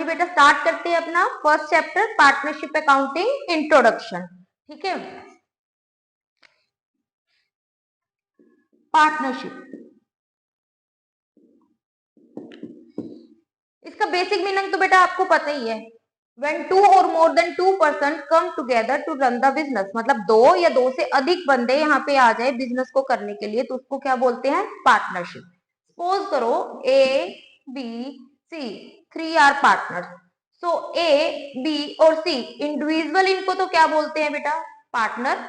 बेटा स्टार्ट करते हैं अपना first chapter partnership accounting introduction. ठीक है, पार्टनरशिप, इसका बेसिक मीनिंग तो बेटा आपको पता ही है, when two or more than two person come together to run the business, मतलब दो या दो से अधिक बंदे यहाँ पे आ जाए बिजनेस को करने के लिए तो उसको क्या बोलते हैं, पार्टनरशिप। सपोज करो A B C, 3 are partners, so A B और सी इंडिविजुअल, इनको तो क्या बोलते हैं बेटा, पार्टनर।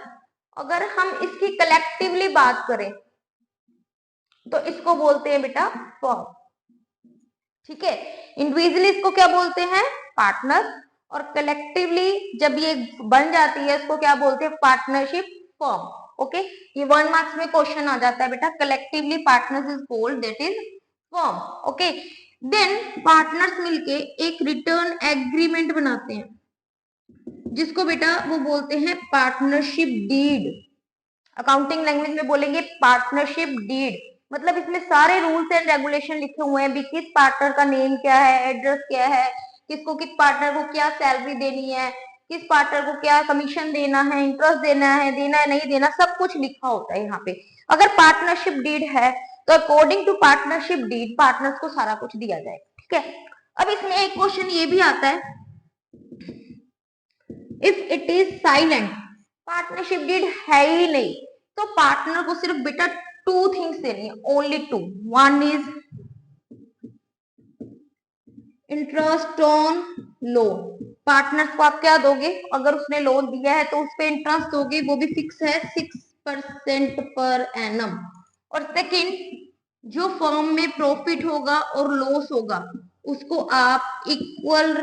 अगर हम इसकी कलेक्टिवली बात करें तो इसको बोलते हैं बेटा फर्म। ठीक है, इंडिविजुअली इसको क्या बोलते हैं, पार्टनर, और कलेक्टिवली जब ये बन जाती है इसको क्या बोलते हैं, पार्टनरशिप फर्म। ओके, ये 1 मार्क्स में क्वेश्चन आ जाता है बेटा, collectively partners is called that is firm. Okay, then partners मिलके एक रिटर्न एग्रीमेंट बनाते हैं जिसको बेटा वो बोलते हैं पार्टनरशिप डीड। अकाउंटिंग लैंग्वेज में बोलेंगे पार्टनरशिप डीड, मतलब इसमें सारे रूल्स एंड रेगुलेशन लिखे हुए हैं भी किस पार्टनर का नेम क्या है, एड्रेस क्या है, किसको किस पार्टनर को क्या सैलरी देनी है, किस पार्टनर को क्या कमीशन देना है, इंटरेस्ट देना है नहीं देना, सब कुछ लिखा होता है यहाँ पे। अगर पार्टनरशिप डीड है तो according to partnership deed partners को सारा कुछ दिया जाएगा। ठीक है, अब इसमें एक क्वेश्चन ये भी आता है, if it is silent, partnership deed है ही नहीं, तो पार्टनर को सिर्फ बेटा 2 थिंग्स देनी है, only 2। One is interest on loan, partners को आप क्या दोगे, अगर उसने लोन दिया है तो उस पर इंटरेस्ट दोगे, वो भी फिक्स है 6% पर एनम। और सेकंड, जो फर्म में प्रॉफिट होगा और लॉस होगा उसको आप इक्वल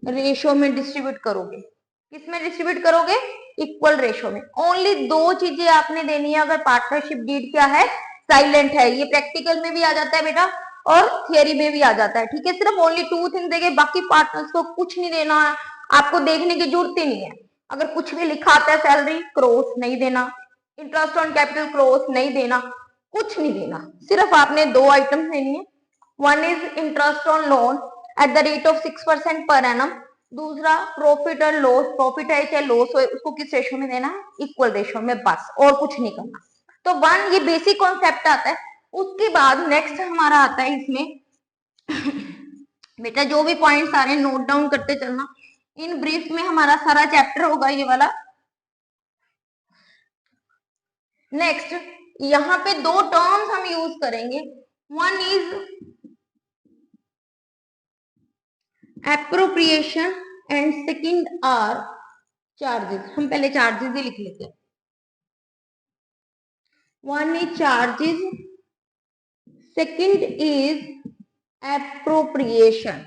रेशो में डिस्ट्रीब्यूट करोगे। किसमें डिस्ट्रीब्यूट करोगे, इक्वल रेशो में। ओनली 2 चीजें आपने देनी है अगर पार्टनरशिप डीड क्या है, साइलेंट है। ये प्रैक्टिकल में भी आ जाता है बेटा और थियरी में भी आ जाता है। ठीक है, सिर्फ ओनली 2 थिंग्स देंगे, बाकी पार्टनर्स को कुछ नहीं देना है, आपको देखने की जरूरत ही नहीं है। अगर कुछ भी लिखा आता है, सैलरी क्रॉस नहीं देना, इंटरेस्ट ऑन कैपिटल क्रॉस नहीं देना, कुछ नहीं देना, सिर्फ आपने 2 आइटम देनी है। One is interest on loan at the rate of 6% per annum, दूसरा प्रॉफिट और लॉस, प्रॉफिट है चाहे लॉस हो उसको किस रेशो में देना है, इक्वल रेशो में, बस और कुछ नहीं करना। तो 1 ये बेसिक कॉन्सेप्ट आता है। उसके बाद नेक्स्ट हमारा आता है इसमें बेटा जो भी पॉइंट्स आ रहे हैं नोट डाउन करते चलना, इन ब्रीफ में हमारा सारा चैप्टर होगा ये वाला। नेक्स्ट यहाँ पे 2 टर्म्स हम यूज करेंगे, one is appropriation and second are charges. हम पहले चार्जेस ही लिख लेते हैं। One is charges, second is appropriation.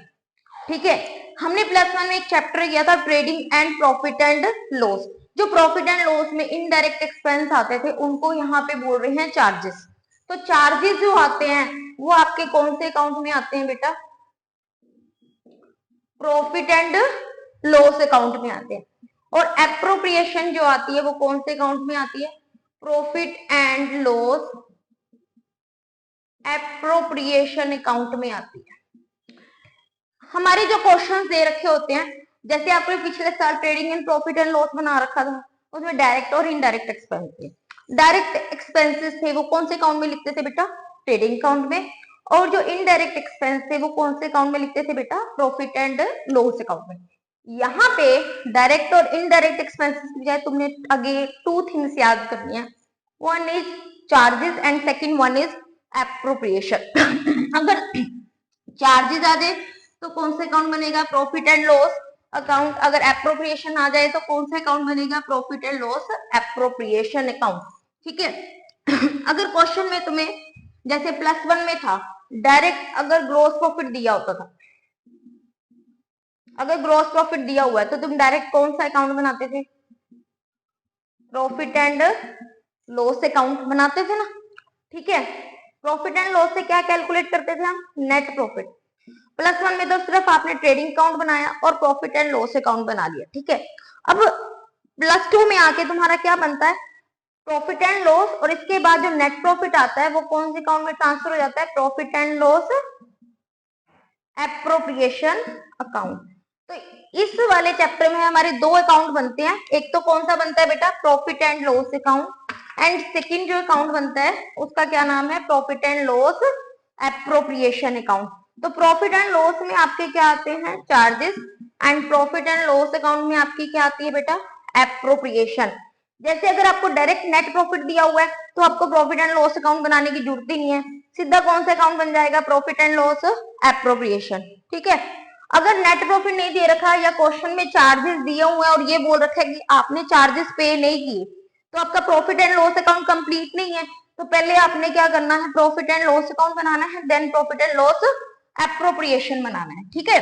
ठीक है, हमने +1 में एक चैप्टर किया था trading and profit and loss. जो प्रॉफिट एंड लॉस में इनडायरेक्ट एक्सपेंस आते थे उनको यहाँ पे बोल रहे हैं चार्जेस। तो चार्जेस जो आते हैं वो आपके कौन से अकाउंट में आते हैं बेटा, प्रॉफिट एंड लॉस अकाउंट में आते हैं। और एप्रोप्रिएशन जो आती है वो कौन से अकाउंट में आती है, profit and loss appropriation account में आती है। हमारे जो क्वेश्चंस दे रखे होते हैं, जैसे आपने पिछले साल trading and profit and loss बना रखा था, उसमें डायरेक्ट और इनडायरेक्ट एक्सपेंस थे। डायरेक्ट एक्सपेंसेस थे वो कौन से अकाउंट में लिखते थे बेटा, ट्रेडिंग अकाउंट में, और जो इनडायरेक्ट एक्सपेंस थे वो कौन से अकाउंट में लिखते थे बेटा, प्रॉफिट एंड लॉस अकाउंट में। यहाँ पे डायरेक्ट और इनडायरेक्ट एक्सपेंसेस की बजाय तुमने आगे 2 थिंग्स याद करनी है, one is charges and second one is appropriation. अगर चार्जेस आ जाए तो कौन सा अकाउंट बनेगा, प्रॉफिट एंड लॉस अकाउंट। अगर एप्रोप्रिएशन आ जाए तो कौन सा अकाउंट बनेगा, profit and loss appropriation account. ठीक है, अगर क्वेश्चन में तुम्हें जैसे +1 में था डायरेक्ट अगर ग्रॉस प्रॉफिट दिया होता था, अगर ग्रॉस प्रॉफिट दिया हुआ है तो तुम डायरेक्ट कौन सा अकाउंट बनाते थे, प्रॉफिट एंड लॉस अकाउंट बनाते थे ना। ठीक है, प्रॉफिट एंड लॉस से क्या कैलकुलेट करते थे हम, नेट प्रॉफिट। +1 में तो सिर्फ आपने ट्रेडिंग अकाउंट बनाया और प्रॉफिट एंड लॉस अकाउंट बना लिया। ठीक है, अब +2 में आके तुम्हारा क्या बनता है, प्रॉफिट एंड लॉस, और इसके बाद जो नेट प्रॉफिट आता है वो कौन से अकाउंट में ट्रांसफर हो जाता है, profit and loss appropriation account. तो इस वाले चैप्टर में हमारे दो अकाउंट बनते हैं। एक तो कौन सा बनता है बेटा, profit and loss account, and second जो अकाउंट बनता है उसका क्या नाम है, profit and loss appropriation account. तो प्रॉफिट एंड लॉस में आपके क्या आते हैं, charges, and profit and loss account में आपकी क्या आती है बेटा, एप्रोप्रिएशन। जैसे अगर आपको डायरेक्ट नेट प्रॉफिट दिया हुआ है तो आपको प्रॉफिट एंड लॉस अकाउंट बनाने की जरूरत ही नहीं है, सीधा कौन सा अकाउंट बन जाएगा, प्रॉफिट एंड लॉस एप्रोप्रिएशन। ठीक है। अगर नेट प्रॉफिट नहीं दे रखा या क्वेश्चन में चार्जेस दिए हुए हैं और ये बोल रखा है कि आपने चार्जेस पे नहीं किए, तो आपका profit and loss account complete नहीं है। तो पहले आपने क्या करना है, प्रॉफिट एंड लॉस अकाउंट बनाना है, then profit and loss appropriation बनाना है। ठीक है।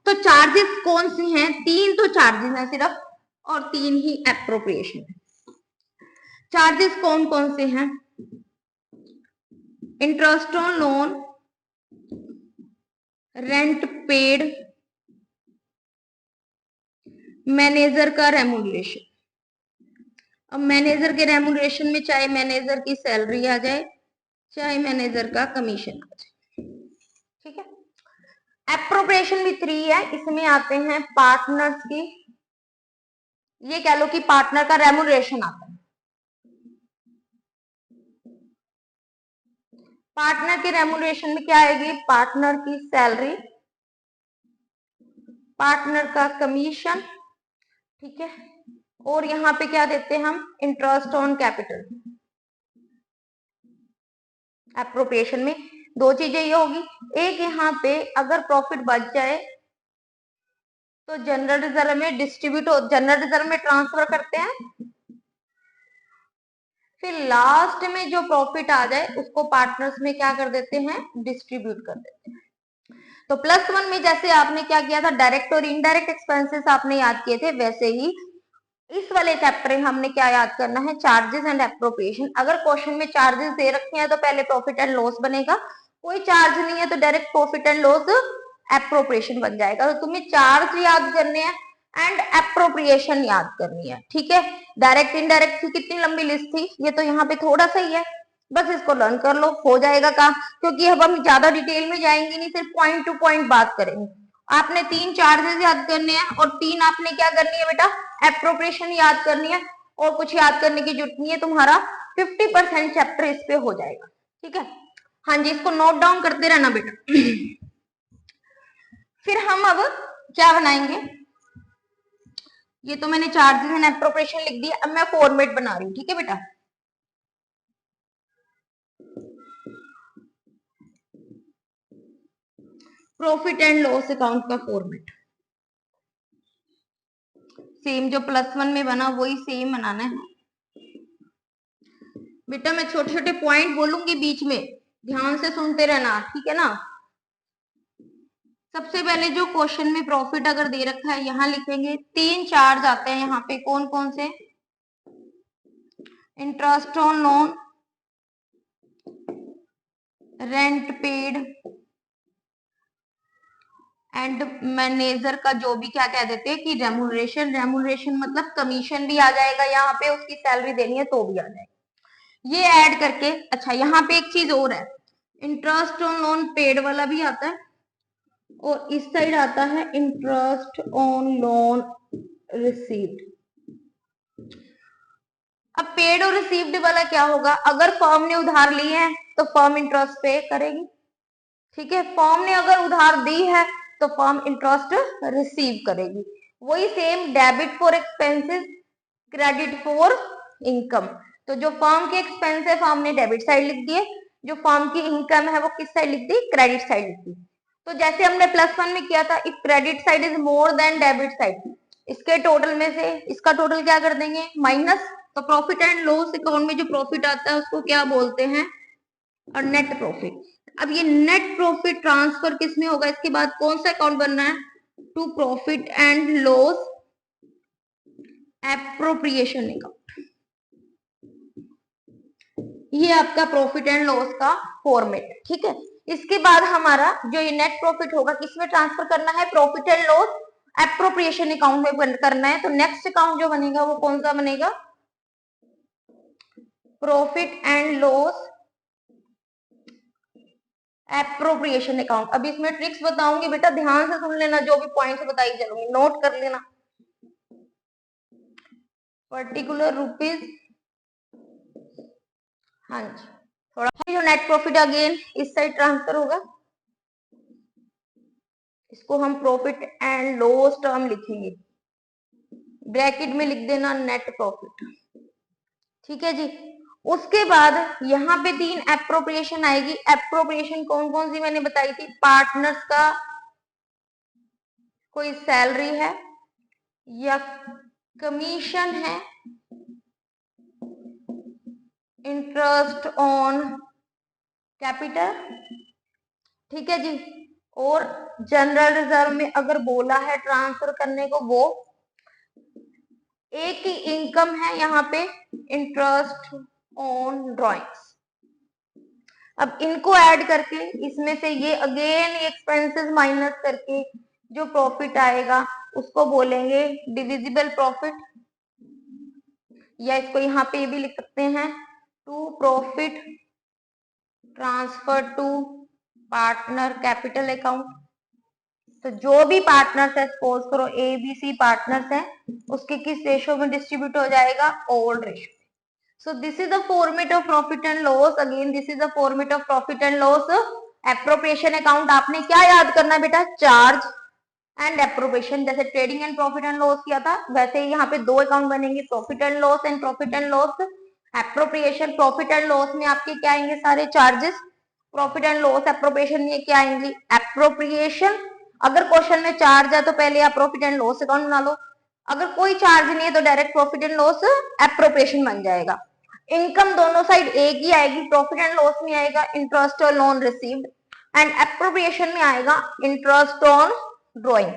तो चार्जेस कौन सी हैं, तीन तो चार्जेस हैं सिर्फ, और तीन ही एप्रोप्रिएशन है। चार्जेस कौन कौन से हैं, interest on loan, rent paid, manager का रेम्यूनरेशन। अब मैनेजर के रेम्यूनरेशन में चाहे मैनेजर की सैलरी आ जाए, चाहे मैनेजर का कमीशन आ जाए। ठीक है। एप्रोप्रिएशन भी 3 है, इसमें आते हैं पार्टनर्स की, ये कह लो कि पार्टनर का रेम्यूनरेशन आता है। पार्टनर के रेम्यूनरेशन में क्या आएगी, पार्टनर की सैलरी, पार्टनर का कमीशन। ठीक है। और यहाँ पे क्या देते हैं हम, इंटरेस्ट ऑन कैपिटल। एप्रोप्रिएशन में दो चीजें ये होगी, एक यहाँ पे अगर प्रॉफिट बच जाए तो जनरल रिजर्व में डिस्ट्रीब्यूट हो, जनरल रिजर्व में ट्रांसफर करते हैं, फिर लास्ट में जो प्रॉफिट आ जाए उसको पार्टनर्स में क्या कर देते हैं, डिस्ट्रीब्यूट कर देते हैं। तो +1 में जैसे आपने क्या किया था, डायरेक्ट और इनडायरेक्ट एक्सपेंसेस आपने याद किए थे, वैसे ही इस वाले चैप्टर में हमने क्या याद करना है, चार्जेस एंड एप्रोप्रिएशन। अगर क्वेश्चन में चार्जेस दे रखे हैं तो पहले प्रॉफिट एंड लॉस बनेगा, कोई चार्ज नहीं है तो direct profit and loss appropriation बन जाएगा। तो तुम्हें चार्ज याद करने हैं एंड एप्रोप्रिएशन याद करनी है। ठीक है। डायरेक्ट इनडायरेक्ट की कितनी लंबी लिस्ट थी, ये तो यहाँ पे थोड़ा सा ही है, बस इसको लर्न कर लो, हो जाएगा काम। क्योंकि अब हम ज्यादा डिटेल में जाएंगे नहीं, सिर्फ पॉइंट टू पॉइंट बात करेंगे। आपने 3 चार्जेस याद करने हैं और 3 आपने क्या करनी है बेटा, एप्रोप्रिएशन याद करनी है, और कुछ याद करने की जरूरत नहीं है, तुम्हारा 50% चैप्टर इस पे हो जाएगा। ठीक है। हाँ जी, इसको नोट डाउन करते रहना बेटा। फिर हम अब क्या बनाएंगे, ये तो मैंने चार्जेस एंड एप्रोप्रिएशन लिख दिया, अब मैं फॉर्मेट बना रही हूँ। ठीक है बेटा, प्रॉफिट एंड लॉस अकाउंट का फॉर्मेट सेम जो +1 में बना वही सेम बनाना है बेटा। मैं छोटे छोटे पॉइंट बोलूंगी बीच में, ध्यान से सुनते रहना। ठीक है ना। सबसे पहले जो क्वेश्चन में प्रॉफिट अगर दे रखा है यहां लिखेंगे, 3 चार्ज आते हैं यहाँ पे, कौन कौन से, interest on loan, rent paid, and manager का जो भी क्या कह देते हैं कि रेम्यूनरेशन। रेम्यूनरेशन मतलब कमीशन भी आ जाएगा यहाँ पे, उसकी सैलरी देनी है तो भी आ जाएगा, ये ऐड करके। अच्छा, यहाँ पे एक चीज और है, इंटरेस्ट ऑन लोन पेड वाला भी आता है, और इस साइड आता है इंटरेस्ट ऑन लोन रिसीव्ड। अब पेड और रिसीव्ड वाला क्या होगा, अगर फर्म ने उधार लिए हैं तो फर्म इंटरेस्ट पे करेगी। ठीक है। फर्म ने अगर उधार दी है तो फर्म इंटरेस्ट रिसीव करेगी। वही same debit for expenses, credit for income. तो जो फर्म के एक्सपेंस है फर्म ने डेबिट साइड लिख दिए, जो फर्म की इनकम है वो किस साइड लिख दी, क्रेडिट साइड लिख दी। तो जैसे हमने +1 में किया था, if credit side is more than debit side, इसके टोटल में से इसका टोटल क्या कर देंगे, माइनस। तो प्रॉफिट एंड लॉस अकाउंट में जो प्रॉफिट आता है उसको क्या बोलते हैं, और नेट प्रॉफिट। अब ये नेट प्रॉफिट ट्रांसफर किस में होगा, इसके बाद कौन सा अकाउंट बनना है, to profit and loss appropriation account. ये आपका प्रॉफिट एंड लॉस का फॉर्मेट। ठीक है। इसके बाद हमारा जो ये नेट प्रॉफिट होगा किसमें ट्रांसफर करना है, profit and loss appropriation account में करना है। तो नेक्स्ट अकाउंट जो बनेगा वो कौन सा बनेगा, profit and loss appropriation account. अब इसमें ट्रिक्स बताऊंगी बेटा, ध्यान से सुन लेना, जो भी पॉइंट्स बताई चलूंगी नोट कर लेना। पर्टिकुलर रुपीज, हाँ जी, थोड़ा जो नेट प्रॉफिट अगेन इस साइड ट्रांसफर होगा, इसको हम प्रॉफिट एंड लॉस टर्म लिखेंगे, ब्रैकेट में लिख देना नेट प्रॉफिट। ठीक है जी। उसके बाद यहाँ पे 3 एप्रोप्रिएशन आएगी। एप्रोप्रिएशन कौन कौन सी मैंने बताई थी? पार्टनर्स का कोई सैलरी है या कमीशन है, इंटरेस्ट ऑन कैपिटल, ठीक है जी। और जनरल रिजर्व में अगर बोला है ट्रांसफर करने को, वो एक ही इनकम है यहाँ पे, इंटरेस्ट ऑन ड्रॉइंग्स। अब इनको ऐड करके इसमें से ये अगेन एक्सपेंसेस माइनस करके जो प्रॉफिट आएगा उसको बोलेंगे डिविजिबल प्रॉफिट, या इसको यहाँ पे भी लिख सकते हैं to profit transfer to partner capital account. तो जो भी पार्टनर्स है, सपोज करो ए बी सी पार्टनर्स है, उसके किस रेशो में डिस्ट्रीब्यूट हो जाएगा? Old ratio. So this is the format of profit and loss. Again, this is the format of profit and loss. Appropriation account आपने क्या याद करना है बेटा? Charge and appropriation. जैसे trading and profit and loss किया था, वैसे ही यहाँ पे 2 अकाउंट बनेंगे, profit and loss and profit and loss appropriation. Profit and loss में आपके क्या आएंगे? सारे charges. Profit and loss appropriation में क्या आएंगी? एप्रोप्रिएशन। अगर क्वेश्चन में चार्ज है तो पहले आप प्रॉफिट एंड लॉस अकाउंट बना लो, अगर कोई चार्ज नहीं है तो direct profit and loss appropriation बन जाएगा। इनकम दोनों साइड एक ही आएगी, प्रॉफिट एंड लॉस में आएगा इंटरेस्ट और लोन रिसीव्ड, एंड एप्रोप्रिएशन में आएगा इंटरेस्ट ऑन ड्रॉइंग।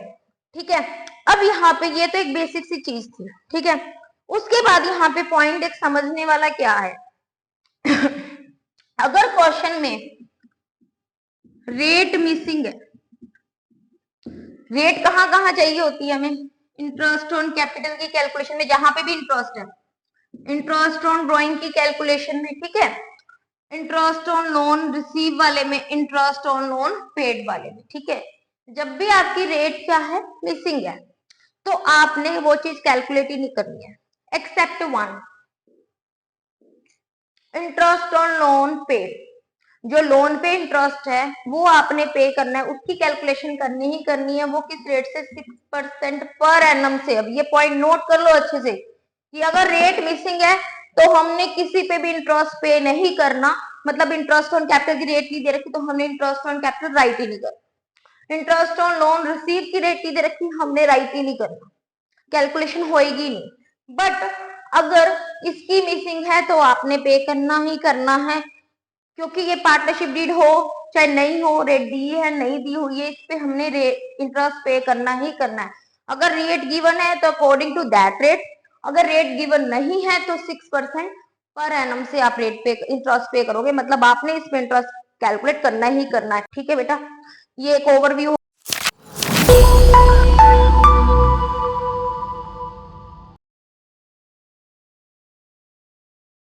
ठीक है। अब यहाँ पे ये तो एक बेसिक सी चीज थी, ठीक है। उसके बाद यहाँ पे पॉइंट एक समझने वाला क्या है अगर क्वेश्चन में रेट मिसिंग है, रेट कहाँ कहाँ चाहिए होती है हमें? इंटरेस्ट ऑन कैपिटल की कैलकुलेशन में, जहां पे भी इंटरेस्ट है, इंटरेस्ट ऑन ड्रॉइंग की कैलकुलेशन में, ठीक है, इंटरेस्ट ऑन लोन रिसीव वाले में, इंटरेस्ट ऑन लोन पेड वाले में। ठीक है। जब भी आपकी रेट क्या है? मिसिंग है, तो आपने वो चीज कैलकुलेट ही नहीं करनी है, except one, interest on loan paid. जो लोन पे इंटरेस्ट है वो आपने पे करना है, उसकी कैलकुलेशन करनी ही करनी है। वो किस रेट से? 6% पर एनम से। अब ये पॉइंट नोट कर लो अच्छे से कि अगर रेट मिसिंग है तो हमने किसी पे भी इंटरेस्ट पे नहीं करना, मतलब इंटरेस्ट ऑन कैपिटल की रेट नहीं दे रखी तो हमने इंटरेस्ट ऑन कैपिटल राइट ही नहीं करना, इंटरेस्ट ऑन लोन रिसीव की रेट नहीं दे रखी हमने राइट ही नहीं करना, कैलकुलेशन होएगी नहीं। बट अगर इसकी मिसिंग है तो आपने पे करना ही करना है, क्योंकि ये पार्टनरशिप डीड हो चाहे नहीं हो, रेट दी है नहीं दी हुई है, इस पे हमने इंटरेस्ट पे करना ही करना है। अगर रेट गिवन है तो अकॉर्डिंग टू दैट रेट, अगर रेट गिवन नहीं है तो 6% पर एनम से आप रेट पे इंटरेस्ट पे करोगे, मतलब आपने इसमें इंटरेस्ट कैलकुलेट करना ही करना है। ठीक है बेटा, ये एक ओवरव्यू